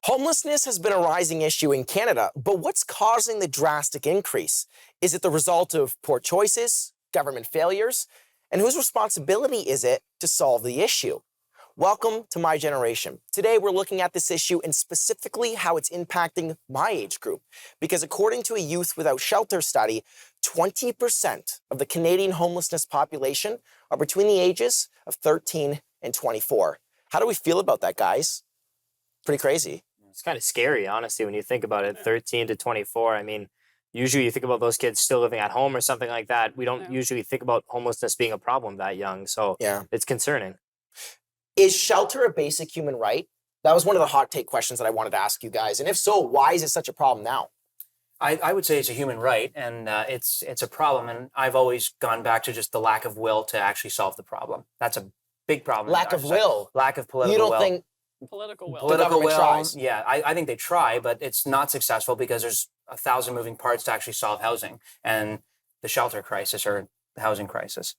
Homelessness has been a rising issue in Canada, but what's causing the drastic increase? Is it the result of poor choices, government failures, and whose responsibility is it to solve the issue? Welcome to My Generation. Today we're looking at this issue and specifically how it's impacting my age group. Because according to a Youth Without Shelter study, 20% of the Canadian homelessness population are between the ages of 13 and 24. How do we feel about that, guys? Pretty crazy. It's kind of scary, honestly, when you think about it. 13 to 24. I mean, usually you think about those kids still living at home or something like that. We don't usually think about homelessness being a problem that young. So it's concerning. Is shelter a basic human right? That was one of the hot take questions that I wanted to ask you guys. And if so, why is it such a problem now? I would say it's a human right, and it's a problem. And I've always gone back to just the lack of will to actually solve the problem. That's a big problem. Lack of will? Lack of political will. You don't think political will. Political will tries. Yeah, I think they try, but it's not successful because there's 1,000 moving parts to actually solve housing and the shelter crisis or the housing crisis.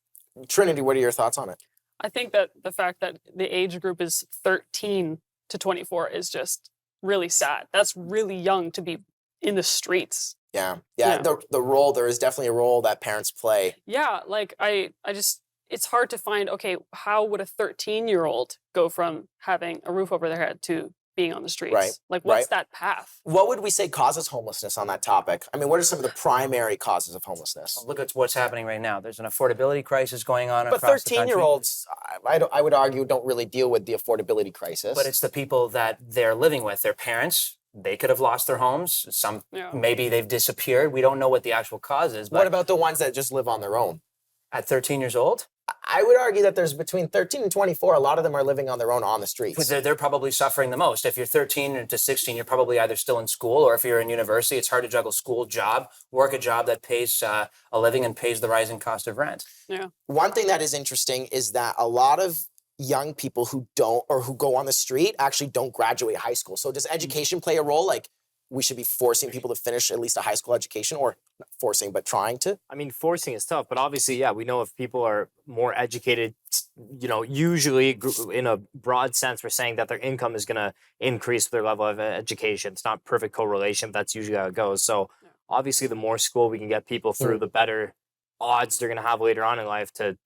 Trinity, what are your thoughts on it? I think that the fact that the age group is 13 to 24 is just really sad. That's really young to be in the streets. Yeah. The role, there is definitely a role that parents play. Yeah, like I just, it's hard to find, okay, how would a 13-year-old go from having a roof over their head to being on the streets? Right. Like, what's that path? What would we say causes homelessness on that topic? I mean, what are some of the primary causes of homelessness? Look at what's happening right now. There's an affordability crisis going on but across the country. 13-year-olds, I would argue, don't really deal with the affordability crisis. But it's the people that they're living with. Their parents, they could have lost their homes. Some, maybe they've disappeared. We don't know what the actual cause is. But what about the ones that just live on their own? At 13 years old? I would argue that there's between 13 and 24, a lot of them are living on their own on the streets. Because they're probably suffering the most. If you're 13 to 16, you're probably either still in school, or if you're in university, it's hard to juggle school, job, work a job that pays a living and pays the rising cost of rent. Yeah. One thing that is interesting is that a lot of young people who don't, or who go on the street, actually don't graduate high school. So does education play a role? Like, we should be forcing people to finish at least a high school education, or not forcing, but trying to? I mean, forcing is tough, but obviously, we know if people are more educated, usually in a broad sense, we're saying that their income is going to increase with their level of education. It's not perfect correlation, but that's usually how it goes. So obviously, the more school we can get people through, the better odds they're going to have later on in life to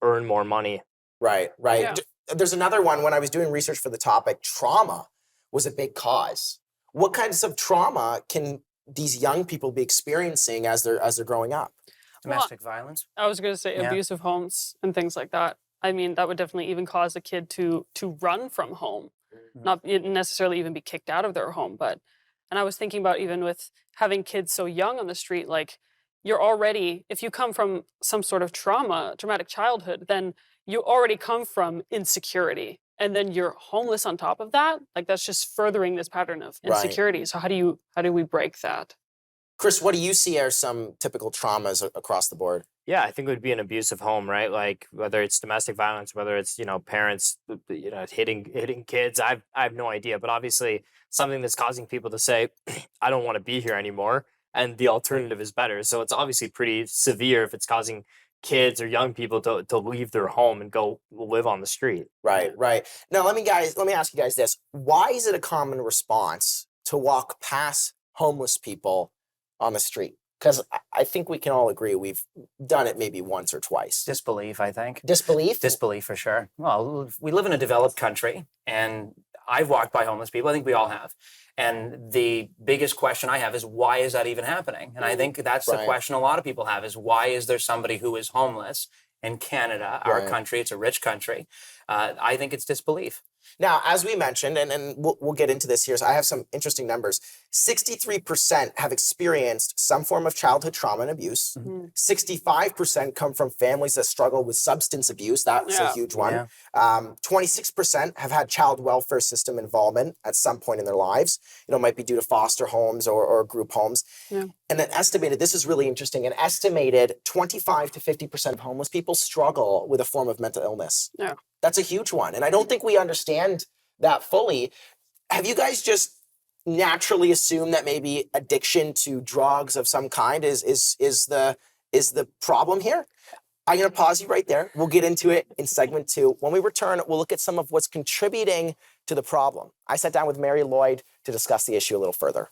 earn more money. Right. Yeah. There's another one. When I was doing research for the topic, trauma was a big cause. What kinds of trauma can these young people be experiencing as they're growing up? Domestic violence. I was going to say abusive homes and things like that. I mean, that would definitely even cause a kid to run from home, not necessarily even be kicked out of their home. And I was thinking about even with having kids so young on the street, like you're already, if you come from some sort of traumatic childhood, then you already come from insecurity. And then you're homeless on top of that. Like, that's just furthering this pattern of insecurity. So how do we break that? Chris, what do you see are some typical traumas across the board? Yeah, I think it would be an abusive home, right? Like whether it's domestic violence, whether it's, parents, hitting kids. I have no idea, but obviously something that's causing people to say, I don't want to be here anymore. And the alternative is better. So it's obviously pretty severe if it's causing kids or young people to leave their home and go live on the street. Right. Now, let me ask you guys this. Why is it a common response to walk past homeless people on the street? Because I think we can all agree we've done it maybe once or twice. Disbelief, I think. Disbelief? Disbelief, for sure. Well, we live in a developed country, and I've walked by homeless people. I think we all have. And the biggest question I have is, why is that even happening? And I think that's the question a lot of people have, is why is there somebody who is homeless in Canada, our country? It's a rich country. I think it's disbelief. Now, as we mentioned, and we'll get into this here, so I have some interesting numbers. 63% have experienced some form of childhood trauma and abuse. 65% come from families that struggle with substance abuse. That's a huge one. 26% have had child welfare system involvement at some point in their lives. It might be due to foster homes or group homes. And an estimated, this is really interesting, an estimated 25 to 50% of homeless people struggle with a form of mental illness. That's a huge one. And I don't think we understand that fully. Have you guys just naturally assumed that maybe addiction to drugs of some kind is the problem here? I'm going to pause you right there. We'll get into it in segment 2. When we return, we'll look at some of what's contributing to the problem. I sat down with Mary Lloyd to discuss the issue a little further.